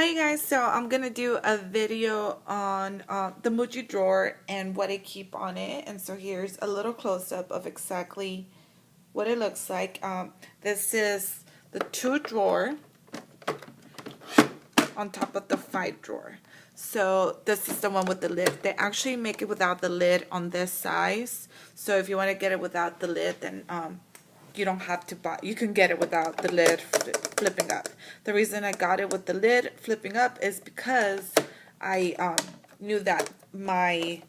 Hi you guys, so I'm gonna do a video on the Muji drawer and what I keep on it. And so here's a little close-up of exactly what it looks like. This is the 2 drawer on top of the 5 drawer. So this is the one with the lid. They actually make it without the lid on this size. So if you want to get it without the lid, then you don't have to buy. You can get it without the lid flipping up. The reason I got it with the lid flipping up is because I knew that my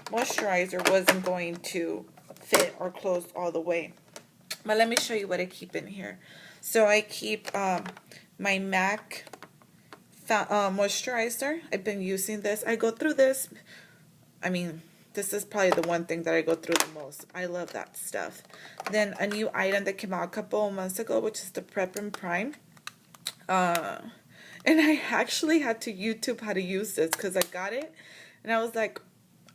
moisturizer wasn't going to fit or close all the way. But let me show you what I keep in here. So I keep my MAC moisturizer. I've been using this. I go through this. I mean, this is probably the one thing that I go through the most. I love that stuff. Then a new item that came out a couple of months ago, which is the Prep and Prime. And I actually had to YouTube how to use this because I got it and I was like,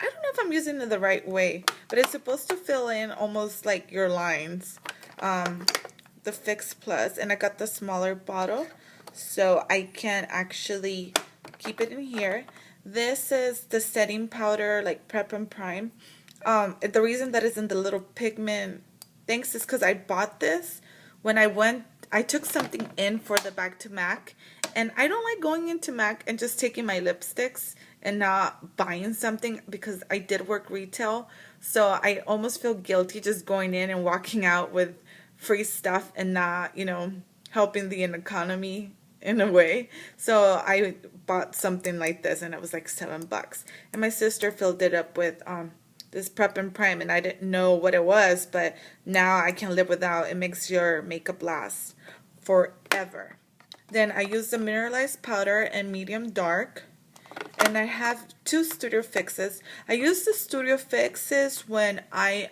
I don't know if I'm using it the right way, but it's supposed to fill in almost like your lines. The Fix Plus, and I got the smaller bottle so I can actually keep it in here. This is the setting powder, like Prep and Prime. The reason that it's in the little pigment things is because I bought this when I took something in for the back to MAC, and I don't like going into MAC and just taking my lipsticks and not buying something because I did work retail, so I almost feel guilty just going in and walking out with free stuff and not, helping the economy in a way. So I bought something like this and it was like $7. And my sister filled it up with this Prep and Prime, and I didn't know what it was, but now I can live without. It makes your makeup last forever. Then I use the mineralized powder in medium dark. And I have 2 Studio Fixes. I use the Studio Fixes when I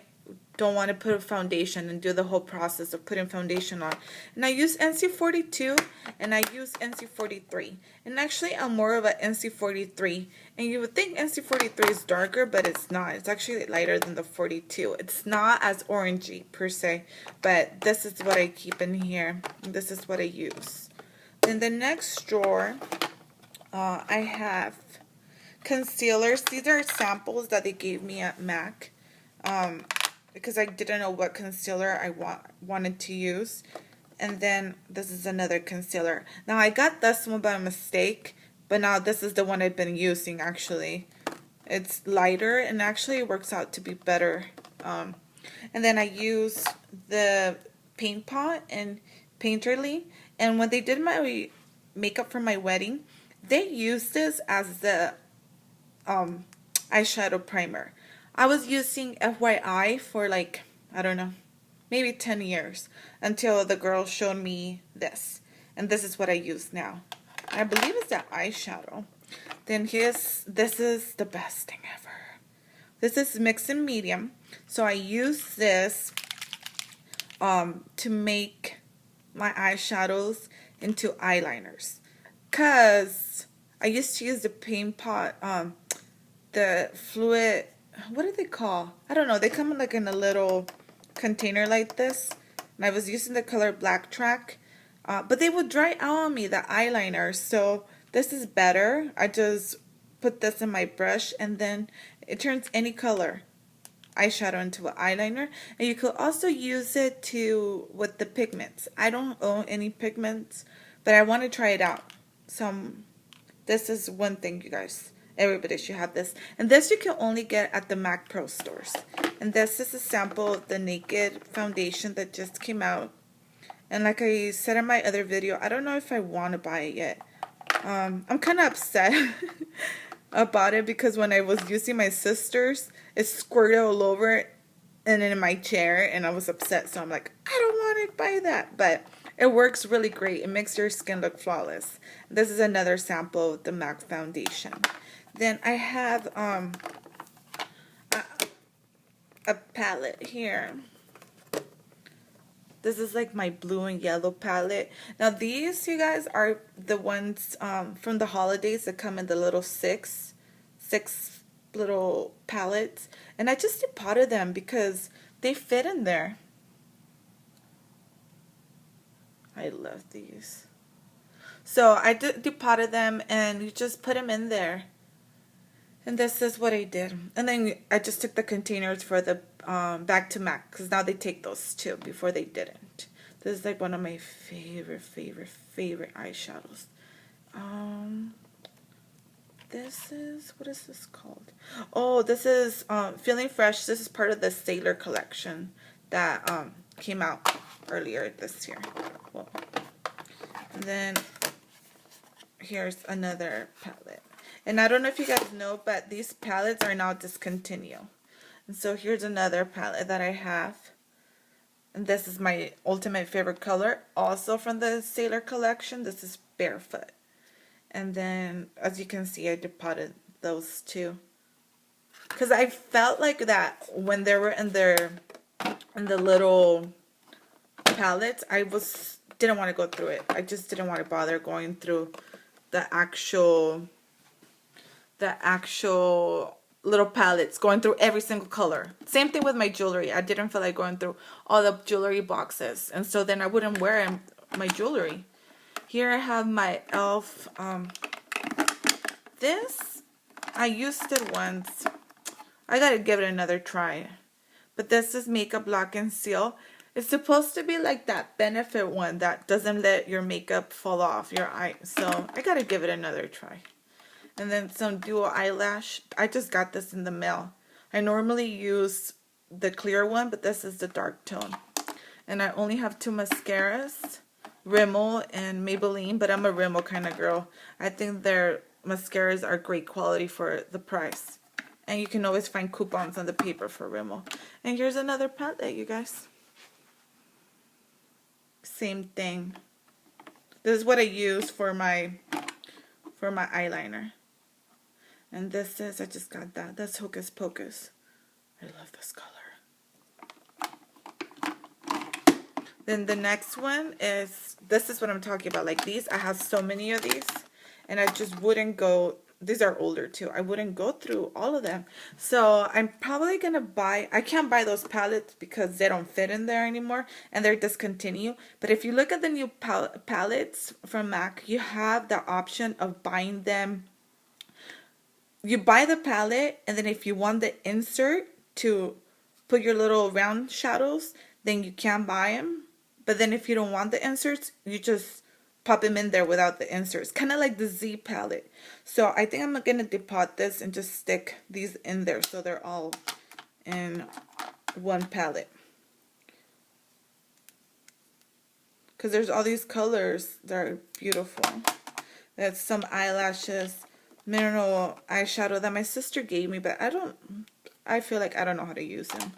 don't want to put a foundation and do the whole process of putting foundation on. And I use NC42 and I use NC43. And actually I'm more of a NC43. And you would think NC43 is darker, but it's not. It's actually lighter than the 42. It's not as orangey per se, but this is what I keep in here. And this is what I use. Then the next drawer, I have concealers. These are samples that they gave me at MAC. Because I didn't know what concealer I wanted to use. And then this is another concealer. Now I got this one by mistake, but now this is the one I've been using actually. It's lighter and actually it works out to be better. And then I use the Paint Pot and Painterly. And when they did my makeup for my wedding, they used this as the eyeshadow primer. I was using FYI for like, I don't know, maybe 10 years until the girl showed me this. And this is what I use now. I believe it's that eyeshadow. Then this is the best thing ever. This is mix and medium. So I use this to make my eyeshadows into eyeliners. Because I used to use the Paint Pot, the fluid, what do they call? I don't know. They come like in a little container like this. And I was using the color Black Track. But they would dry out on me, the eyeliner. So this is better. I just put this in my brush and then it turns any color eyeshadow into an eyeliner. And you could also use it with the pigments. I don't own any pigments, but I want to try it out. So this is one thing, you guys. Everybody should have this. And this you can only get at the MAC Pro stores. And this is a sample of the Naked foundation that just came out. And like I said in my other video, I don't know if I want to buy it yet. I'm kind of upset about it because when I was using my sister's, it squirted all over and in my chair and I was upset. So I'm like, I don't want to buy that. But it works really great. It makes your skin look flawless. This is another sample of the MAC foundation. Then I have a palette here. This is like my blue and yellow palette. Now these, you guys, are the ones from the holidays that come in the little six little palettes. And I just depotted them because they fit in there. I love these. So I depotted them, and you just put them in there. And this is what I did. And then I just took the containers for the back to MAC, because now they take those too. Before they didn't. This is like one of my favorite eyeshadows. This is, what is this called? Oh, this is Feeling Fresh. This is part of the Sailor collection that came out earlier this year. Well, and then here's another palette. And I don't know if you guys know, but these palettes are now discontinued. And so here's another palette that I have. And this is my ultimate favorite color, also from the Sailor collection. This is Barefoot. And then, as you can see, I depotted those two. Because I felt like that when they were in the little palettes, I didn't want to go through it. I just didn't want to bother going through the actual little palettes, going through every single color. Same thing with my jewelry. I didn't feel like going through all the jewelry boxes. And so then I wouldn't wear my jewelry. Here I have my e.l.f. This, I used it once. I gotta give it another try. But this is Makeup Lock and Seal. It's supposed to be like that Benefit one that doesn't let your makeup fall off your eye. So I gotta give it another try. And then some dual eyelash. I just got this in the mail. I normally use the clear one, but this is the dark tone. And I only have 2 mascaras. Rimmel and Maybelline, but I'm a Rimmel kind of girl. I think their mascaras are great quality for the price. And you can always find coupons on the paper for Rimmel. And here's another palette, you guys. Same thing. This is what I use for my eyeliner. And this is, I just got that. That's Hocus Pocus. I love this color. Then the next one is, this is what I'm talking about. Like these, I have so many of these. And I just wouldn't go, these are older too. I wouldn't go through all of them. So I'm probably going to buy, I can't buy those palettes because they don't fit in there anymore. And they're discontinued. But if you look at the new palettes from MAC, you have the option of buying them. You buy the palette, and then if you want the insert to put your little round shadows, then you can buy them. But then if you don't want the inserts, you just pop them in there without the inserts. Kind of like the Z palette. So I think I'm going to depot this and just stick these in there so they're all in one palette. Because there's all these colors that are beautiful. That's some eyelashes, mineral eyeshadow that my sister gave me, but I feel like I don't know how to use them.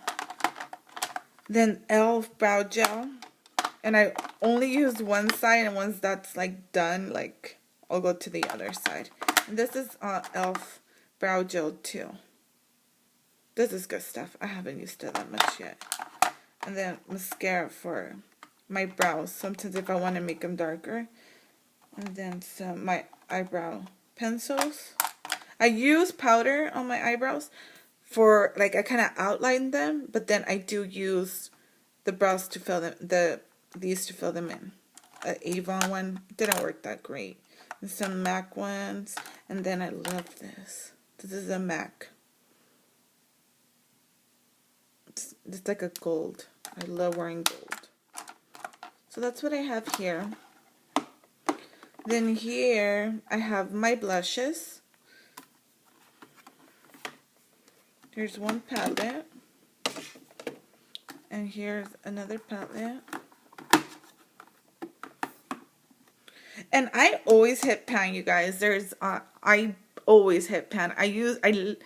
Then e.l.f. brow gel. And I only use one side, and once that's like done, like I'll go to the other side. And this is e.l.f. brow gel too. This is good stuff. I haven't used it that much yet. And then mascara for my brows. Sometimes if I want to make them darker. And then some my eyebrow pencils. I use powder on my eyebrows for, like, I kind of outline them, but then I do use the brows to fill them, these to fill them in. An Avon one didn't work that great. And some MAC ones, and then I love this. This is a MAC. It's like a gold. I love wearing gold. So that's what I have here. Then here I have my blushes. Here's one palette. And here's another palette. And I always hit pan, you guys. I always hit pan. I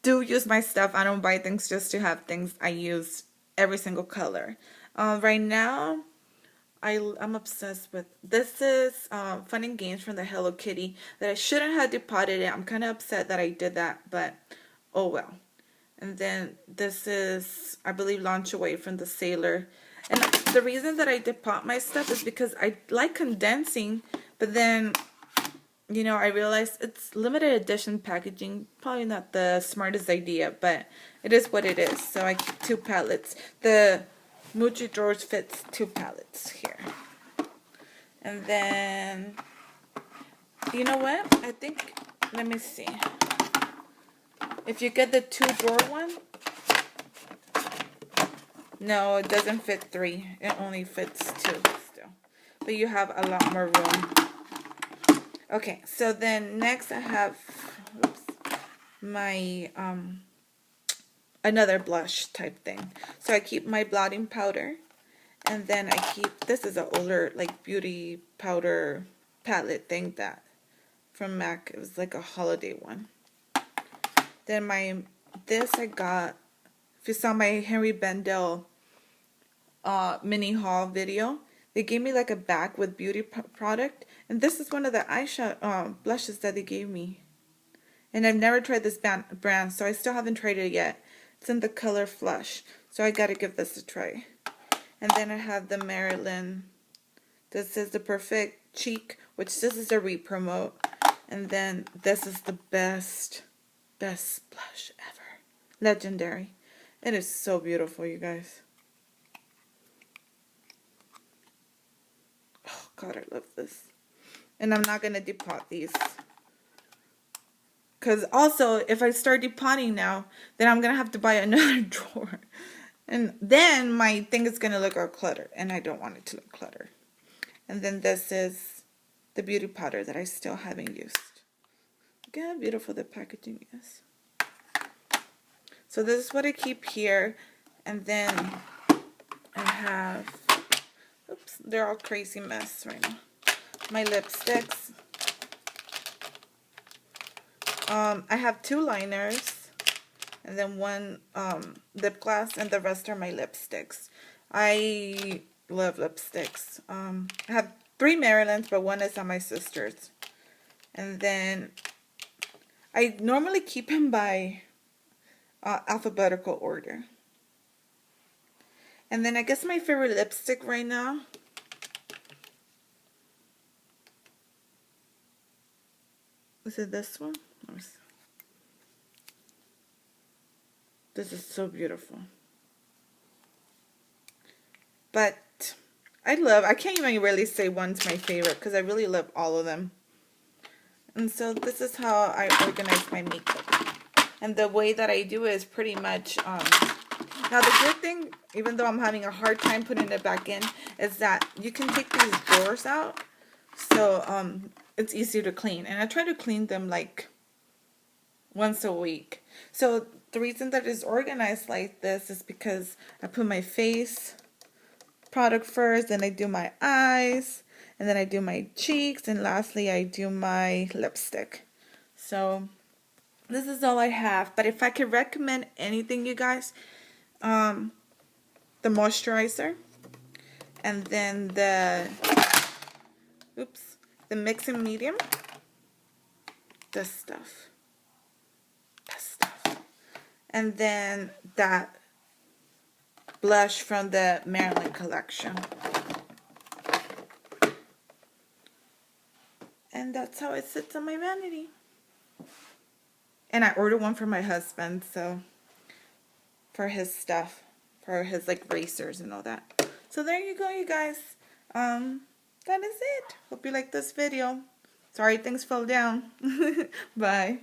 do use my stuff. I don't buy things just to have things. I use every single color. Right now, I'm obsessed with, this is Fun and Games from the Hello Kitty that I shouldn't have depotted it. I'm kind of upset that I did that, but oh well. And then this is, I believe, Launch Away from the Sailor. And the reason that I depot my stuff is because I like condensing, but then, you know, I realized it's limited edition packaging. Probably not the smartest idea, but it is what it is. So I keep 2 palettes. The Muji drawers fits 2 palettes here. And then You know what? I think, let me see. If you get the 2-drawer one, no, it doesn't fit 3. It only fits 2 still. But you have a lot more room. Okay, so then next I have, oops, my, another blush type thing. So I keep my blotting powder. And then I keep, this is an older, like, beauty powder palette thing that, from MAC. It was like a holiday one. Then this I got, if you saw my Henry Bendel mini haul video, they gave me like a bag with beauty product, and this is one of the eyeshadow blushes that they gave me. And I've never tried this brand, so I still haven't tried it yet. It's in the color Flush, so I gotta give this a try. And then I have the Marilyn. This is the Perfect Cheek, which this is a re-promote. And then this is the best blush ever. Legendary. It is so beautiful, you guys. Oh, God, I love this. And I'm not going to depot these. Because also, if I start depotting now, then I'm going to have to buy another drawer. And then my thing is going to look all cluttered. And I don't want it to look cluttered. And then this is the beauty powder that I still haven't used. Look how beautiful the packaging is. So this is what I keep here. And then I have, oops, they're all crazy mess right now. My lipsticks. I have 2 liners. And then 1 lip gloss. And the rest are my lipsticks. I love lipsticks. I have 3 Marilyns, but 1 is on my sister's. And then I normally keep them by alphabetical order. And then I guess my favorite lipstick right now is it this one? This is so beautiful. But I can't even really say one's my favorite because I really love all of them. And so this is how I organize my makeup. And the way that I do it is pretty much, now the good thing, even though I'm having a hard time putting it back in, is that you can take these drawers out. So it's easier to clean. And I try to clean them like once a week. So the reason that it's organized like this is because I put my face product first, then I do my eyes, and then I do my cheeks, and lastly I do my lipstick. So this is all I have. But if I could recommend anything, you guys, the moisturizer, and then the mixing medium, this stuff, and then that blush from the Marilyn collection. And that's how it sits on my vanity. And I ordered one for my husband, so for his stuff, for his like racers and all that. So there you go, you guys. That is it. Hope you like this video. Sorry things fell down. Bye.